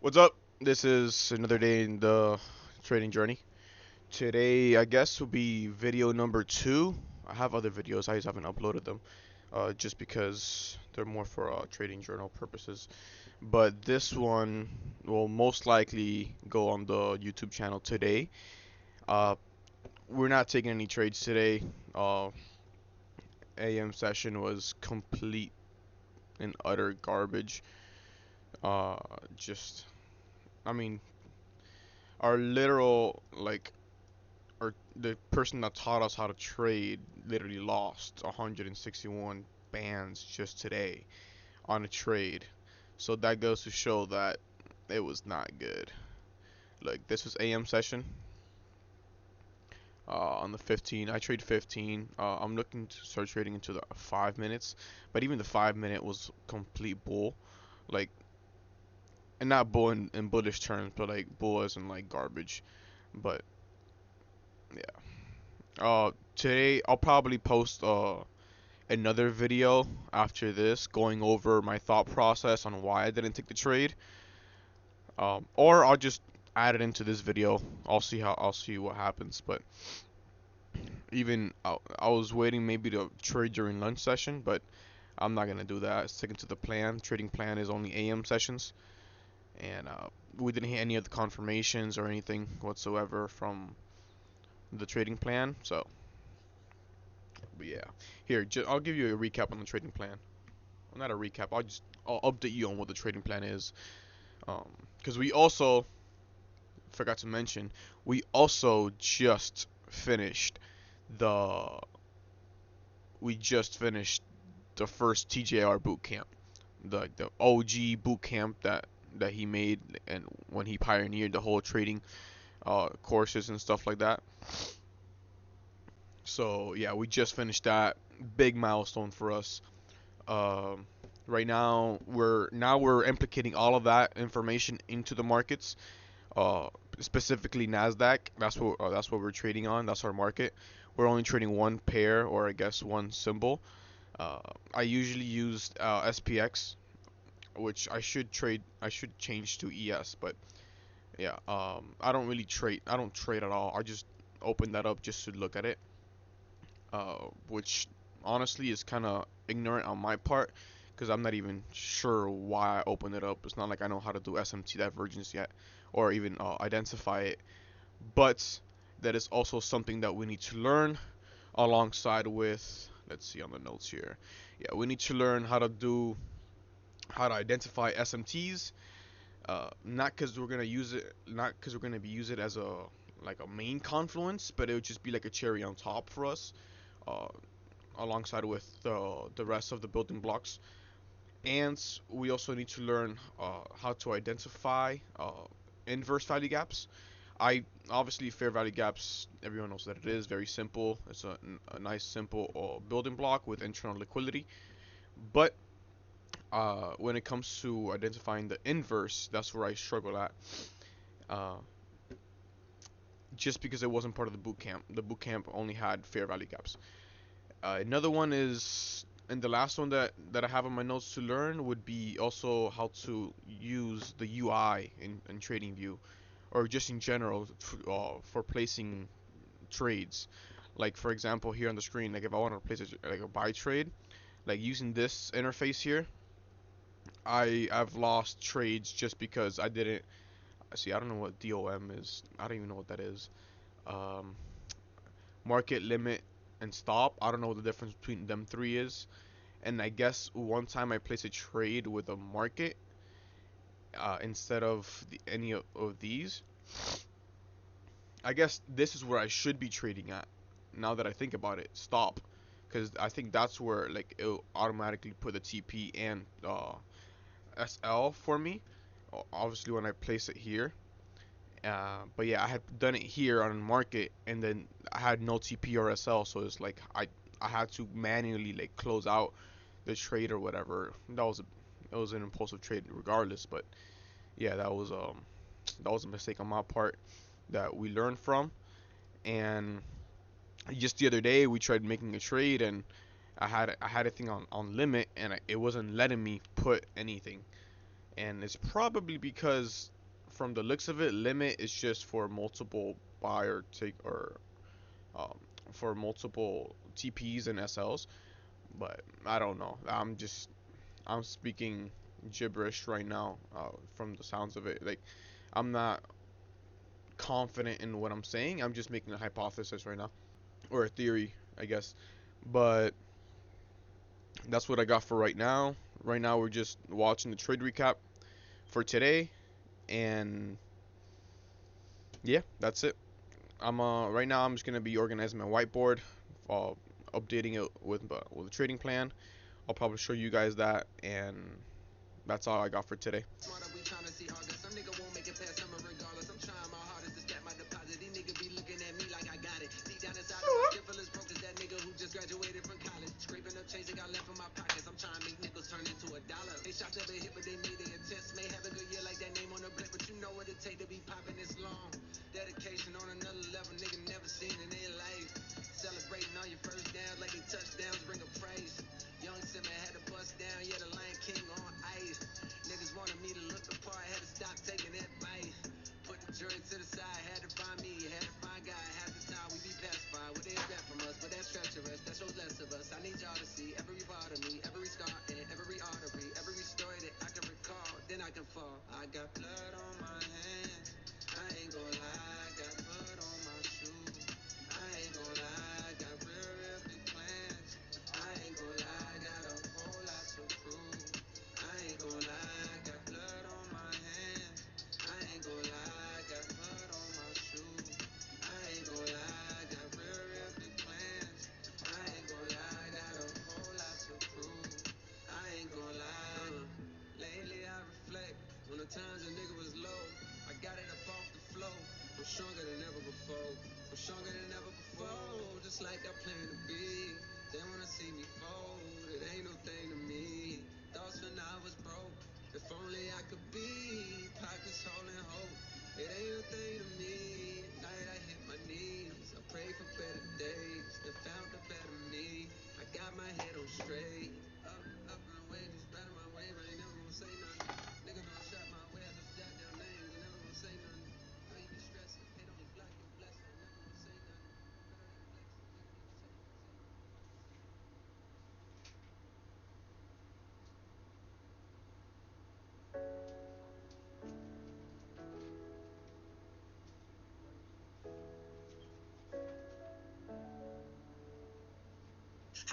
What's up? This is another day in the trading journey. Today, I guess, will be video number 2. I have other videos, I just haven't uploaded them, just because they're more for trading journal purposes. But this one will most likely go on the YouTube channel today. Uh, we're not taking any trades today. AM session was complete and utter garbage. Uh, just, I mean, our literal or the person that taught us how to trade literally lost 161 bands just today on a trade. So that goes to show that it was not good. Like this was AM session on the 15. I trade 15. I'm looking to start trading into the 5 minutes, but even the 5 minute was complete bull. Like, and not bull in bullish terms, but like bull as in like garbage. But yeah. Today I'll probably post another video after this going over my thought process on why I didn't take the trade. Or I'll just add it into this video. I'll see what happens. But even I was waiting maybe to trade during lunch session, but I'm not gonna do that. Sticking to the plan. Trading plan is only AM sessions, and we didn't hit any of the confirmations or anything whatsoever from the trading plan. So, but yeah, here I'll give you a recap on the trading plan. Well, not a recap. I'll update you on what the trading plan is. Because we also forgot to mention, we also the just finished the first TJR boot camp, the OG boot camp that he made and when he pioneered the whole trading courses and stuff like that. So yeah, we just finished that big milestone for us. Um, right now we're implicating all of that information into the markets, uh, specifically Nasdaq. That's what we're trading on. That's our market. We're only trading one pair, or I guess one symbol. Uh, I usually use SPX, which I should change to ES, but yeah, I don't really trade. I don't trade at all. I just open that up just to look at it, which honestly is kind of ignorant on my part because I'm not even sure why I opened it up. It's not like I know how to do SMT divergence yet or even identify it, but that is also something that we need to learn alongside with, let's see on the notes here. Yeah, we need to learn how to identify SMTs, not because we're gonna use it, not because we're gonna be use it as a like a main confluence, but it would just be like a cherry on top for us, uh, alongside with the rest of the building blocks. And we also need to learn how to identify inverse value gaps. I obviously fair value gaps. Everyone knows that it is very simple. It's a nice simple building block with internal liquidity. But when it comes to identifying the inverse, that's where I struggle at. Uh, just because it wasn't part of the boot camp. The boot camp only had fair value gaps. Another one is, and the last one that I have on my notes to learn would be also how to use the UI in TradingView, or just in general for placing trades. Like for example, here on the screen, like if I want to place like a buy trade, like using this interface here, I've lost trades just because I didn't see. I don't know what DOM is. I don't even know what that is. Um, Market limit and stop. I don't know what the difference between them three is. And I guess one time I placed a trade with a market instead of any of these. I guess this is where I should be trading at. Now that I think about it, stop, because I think that's where like it'll automatically put the TP and SL for me. Obviously when I place it here. But yeah, I had done it here on market, and then I had no TP or SL, so it's like I had to manually like close out the trade or whatever. It was an impulsive trade regardless, but yeah, that was a mistake on my part that we learned from. And just the other day we tried making a trade, and I had a thing on limit, and it wasn't letting me put anything. And it's probably because from the looks of it, limit is just for multiple buy or take or um, for multiple TPs and SLs. But I don't know. I'm speaking gibberish right now from the sounds of it. Like I'm not confident in what I'm saying. I'm just making a hypothesis right now or a theory, I guess. But that's what I got for right now. Right now we're just watching the trade recap for today, and yeah, that's it. I'm right now I'm just gonna be organizing my whiteboard, uh, updating it with a trading plan. I'll probably show you guys that, and that's all I got for today.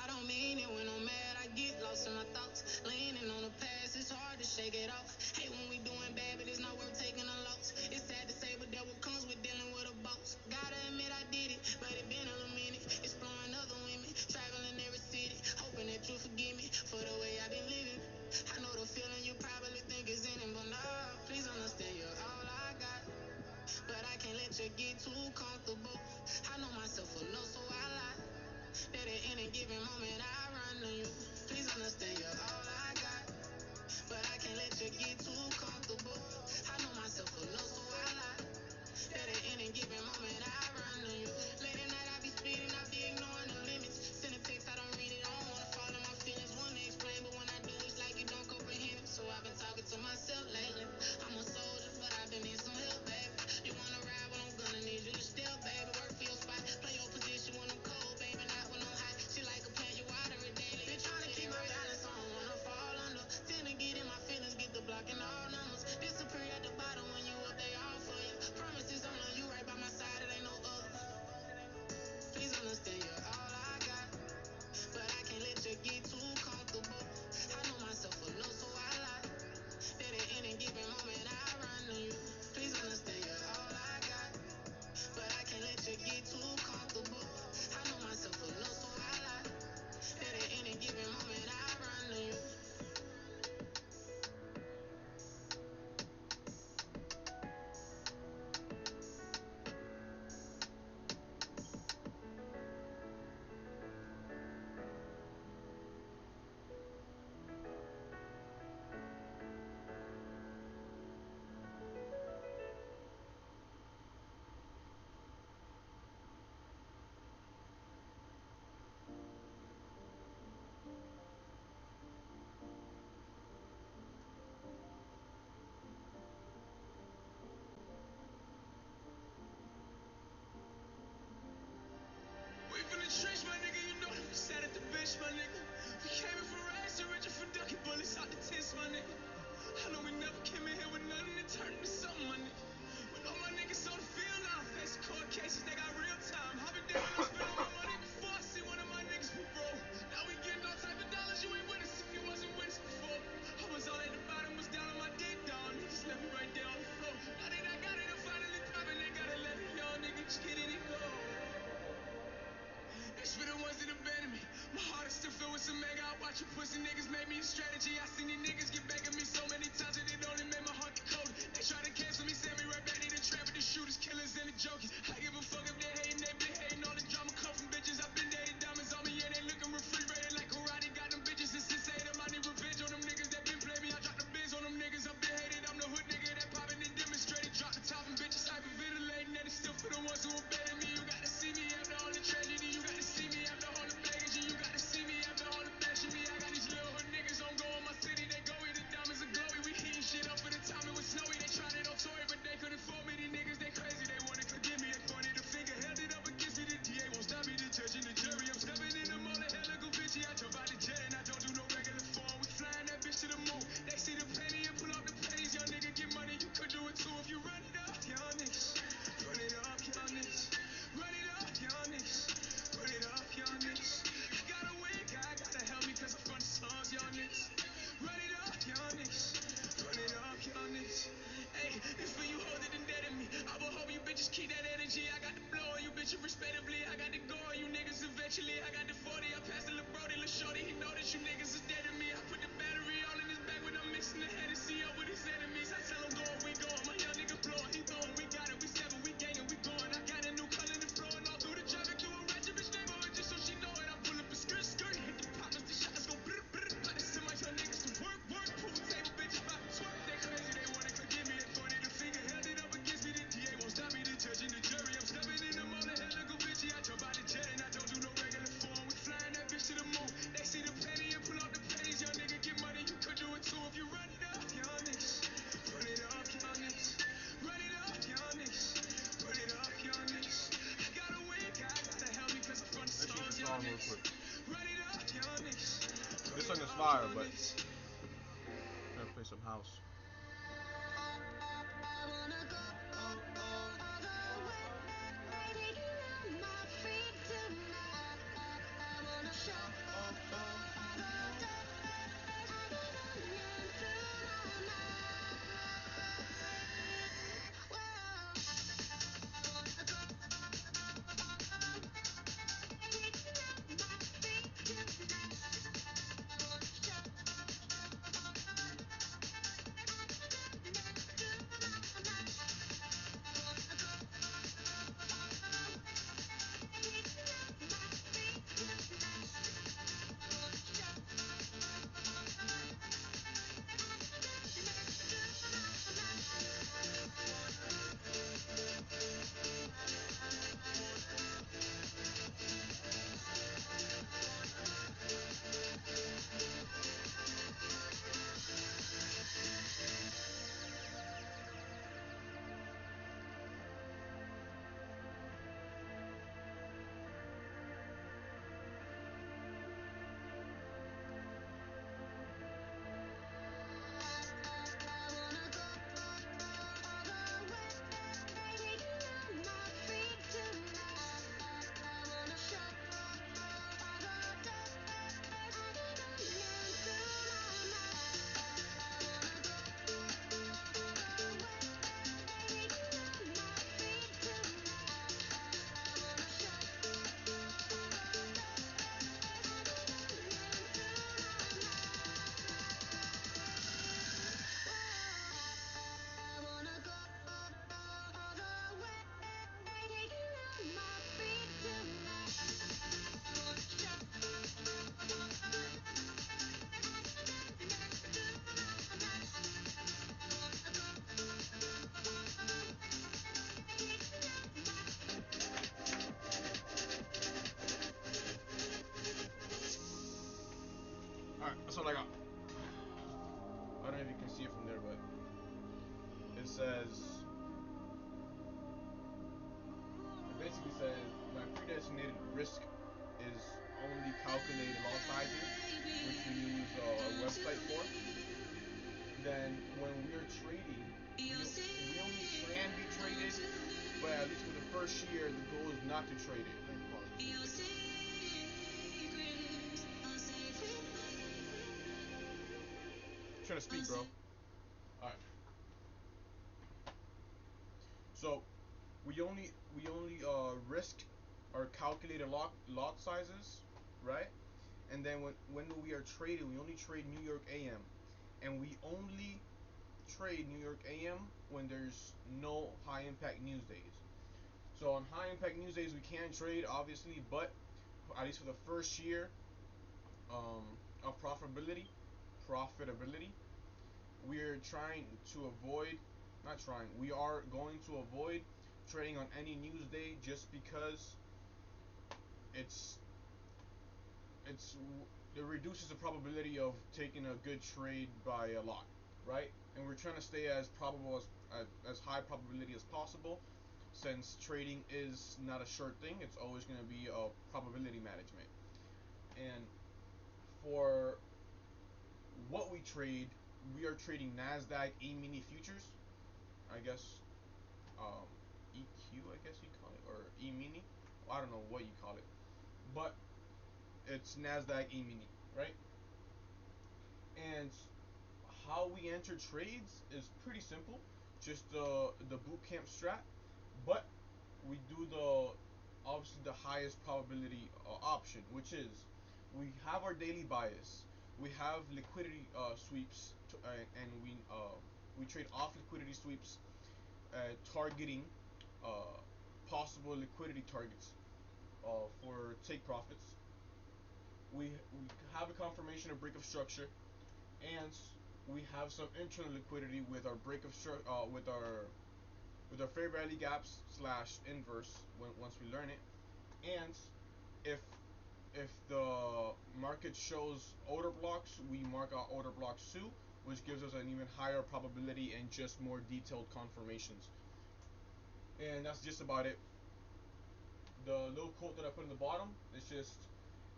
I don't mean it when I'm mad, I get lost in my thoughts. Leaning on the past, it's hard to shake it off. Hate when we doing bad, but it's not worth taking a loss. It's sad to say, but that what comes with dealing with a boss. Gotta admit I did it, but it been a little minute. Exploring other women, traveling every city. Hoping that you forgive me for the way I've been living. I know the feeling you probably think is in it, but nah, please understand you're all I got. But I can't let you get too comfortable. I know myself enough, so I lie. That at any given moment I run to you. Please understand you're all I got. But I can't let you get too comfortable. I know myself enough, so I lie. That at any given moment I run to you. Late at night I be speeding, I be ignoring the limits. Send a text, I don't read it, I don't wanna fall in my feelings. Wanna explain, but when I do, it's like you don't comprehend it. So I've been talking to myself lately. I'm a soldier, but I've been in some help, baby. You wanna ride, well I'm gonna need you to still, baby. Work for your spot, play your position when I'm cold, baby. Not when I'm hot. She like a plant, you water it daily. Been trying to keep my balance, I don't wanna fall under. Tend to get in my feelings, get the blocking all numbers. pussy niggas made me a strategy. I seen these niggas get back at me so many times that it only made my heart get colder. They try to cancel me, send me right back to the trap with the shooters, killers, and the jokers. I give a fuck if they hating, they been hating. All the drama come from bitches. I've been dating diamonds on me, and they looking refrigerated like karate. Got them bitches and since them. I need revenge on them niggas that been play me. I drop the biz on them niggas. I've been hated. I'm the hood nigga that poppin' and demonstrated. Drop the top and bitches hyperventilating, and it's still for the ones who abandoned me. You got to see me after all the tragedy. You got to see me after all the baggage. You got to see me after all the bashing me. I got these little hood niggas on go in my city. They go with the diamonds are glowy. We heating shit up for the time it was snowy. They tried it on Tory, but they couldn't fool me. These niggas, they crazy. They wanna forgive me. They pointed the finger, held it up against me. The DA won't stop me. The judge and the jury. I'm stepping in the mall, hella go Vinci. I jump out the jet and I don't do no regular form. We flying that bitch to the moon. They see the penny and pull out the pennies. Young nigga get money, you could do it too if you run it up, young niggas. Run it up, young niggas. Run it up, young niggas. Run it up, young niggas. I gotta win, God gotta help me 'cause I'm from the slums, young niggas. Run it up, young niggas. Run it up, young niggas. Hey, it's for you hoes that done dead in me. I will hope you bitches keep that energy. I got the blow on you bitches respectively. I got the go on you niggas eventually. I got the 40, I passed the LeBron, Lil Shorty. He know that you niggas is dead to me. I put the battery all in his back when I'm mixing the Hennessy up with his enemies. I tell him go, we going. My young nigga blowing, he throwing. We got it, we seven, we gangin', we going. I got a new color and flowing all through the traffic through a ratchet bitch neighborhood just so she know it. I pull up a skirt, skirt, hit the poppers, the shots go brr, brr. I just send my young niggas to work, work. Pool table bitches about to twerk. They crazy, they wanna forgive me. They pointed the finger, held it up against me. The DA won't stop me. The judge and the jury. I'm stepping in the mall, hella go Vinci. I jump out the jet and I don't do no regular form. We flying that bitch to the moon. They see the penny and pull out the pennies. Young nigga get money, you could do it too if you run it up, young niggas. Run it up, young niggas. Run it up, young niggas. Run it up, young niggas. I gotta win, God gotta help me 'cause I'm from the Let's change stars, the young song real niggas. quick. Run it up, young niggas. This song is fire, but I'm gonna play some house. I wanna go all the way, taking out my feet tonight. I wanna show all the day. I go running through my mind. Whoa, I wanna go all the way, taking out my feet tonight. I wanna show all the day. Alright, that's all I got. I don't know if you can see it from there, but it says, it basically says my predesignated risk is only calculated lot sizes, which we use a website for. Then when we are trading, we only can be traded, but at least for the first year, the goal is not to trade it. Let me pause. I'm trying to speak, bro. Alright. So we only risk our calculated lot sizes, right? and then when we are trading, we only trade New York AM, and we only trade New York AM when there's no high impact news days. So on high impact news days we can trade obviously, but at least for the first year um, of profitability, we're trying to avoid, not trying, we are going to avoid trading on any news day just because it's it's it reduces the probability of taking a good trade by a lot, right? And we're trying to stay as probable as high probability as possible, since trading is not a sure thing. It's always going to be a probability management. And for what we trade, we are trading Nasdaq E-mini futures, I guess, um, EQ, I guess you call it, or E-mini. I don't know what you call it, but it's Nasdaq E-mini, right? And how we enter trades is pretty simple, just the bootcamp strat. But we do the obviously the highest probability option, which is we have our daily bias, we have liquidity sweeps, and we trade off liquidity sweeps, targeting uh, possible liquidity targets for take profits. We have a confirmation of break of structure, and we have some internal liquidity with our break of with our fair value gaps slash inverse once we learn it. And if the market shows order blocks, we mark our order blocks too, which gives us an even higher probability and just more detailed confirmations. And that's just about it. The little quote that I put in the bottom is just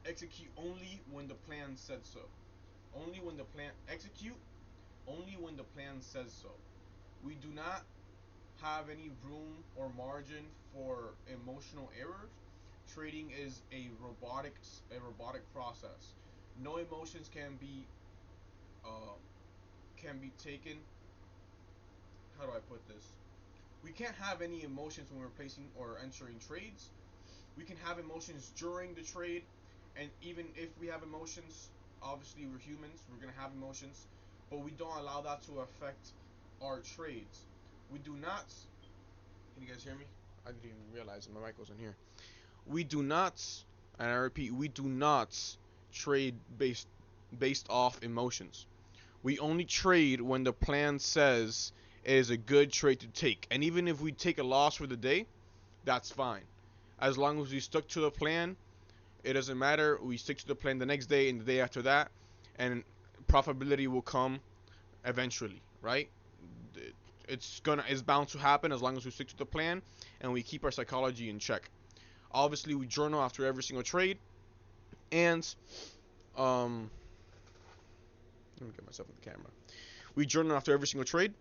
execute only when the plan said so. Only when the plan execute only when the plan says so. We do not have any room or margin for emotional errors. Trading is a robotic process. No emotions uh, can be taken. How do I put this? We can't have any emotions when we're placing or entering trades. We can have emotions during the trade, and even if we have emotions, obviously we're humans. We're gonna have emotions, but we don't allow that to affect our trades. We do not. Can you guys hear me? I didn't even realize my mic wasn't here. We do not, and I repeat, we do not trade based off emotions. We only trade when the plan says it is a good trade to take. And even if we take a loss for the day, that's fine. As long as we stuck to the plan, it doesn't matter. We stick to the plan the next day and the day after that, and profitability will come eventually, right? It's bound to happen as long as we stick to the plan and we keep our psychology in check. Obviously, we journal after every single trade, and um, let me get myself in the camera. We journal after every single trade,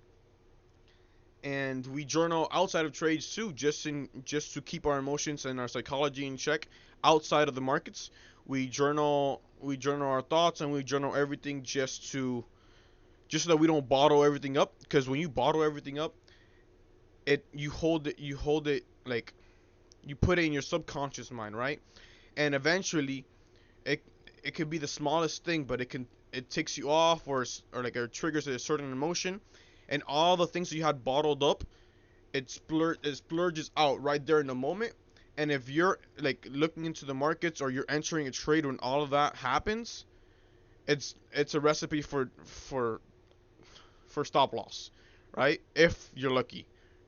and we journal outside of trades too, just to keep our emotions and our psychology in check outside of the markets. We journal our thoughts, and we journal everything just so that we don't bottle everything up, because when you bottle everything up, you hold it like you put it in your subconscious mind, right? And eventually it it could be the smallest thing, but it takes you off, or like it triggers a certain emotion, and all the things that you had bottled up, it splurges out right there in the moment. And if you're like looking into the markets, or you're entering a trade when all of that happens, it's a recipe for stop loss, right? If you're lucky,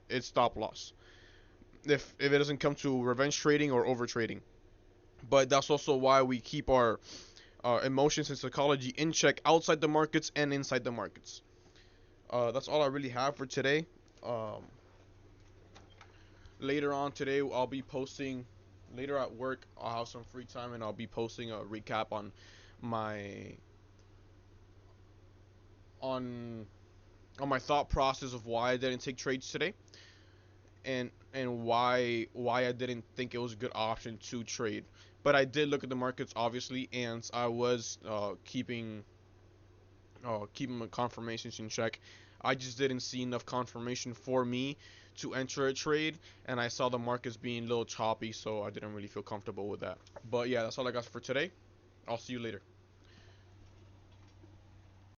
it's stop loss. If it doesn't come to revenge trading or over trading. But that's also why we keep our emotions and psychology in check outside the markets and inside the markets. That's all I really have for today. Um, Later on today, I'll be posting. Later at work, I'll have some free time, and I'll be posting a recap my on on my thought process of why I didn't take trades today, and why I didn't think it was a good option to trade. But I did look at the markets obviously, and I was keeping my confirmations in check. I just didn't see enough confirmation for me to enter a trade, and I saw the markets being a little choppy, so I didn't really feel comfortable with that. But yeah, that's all I got for today. I'll see you later.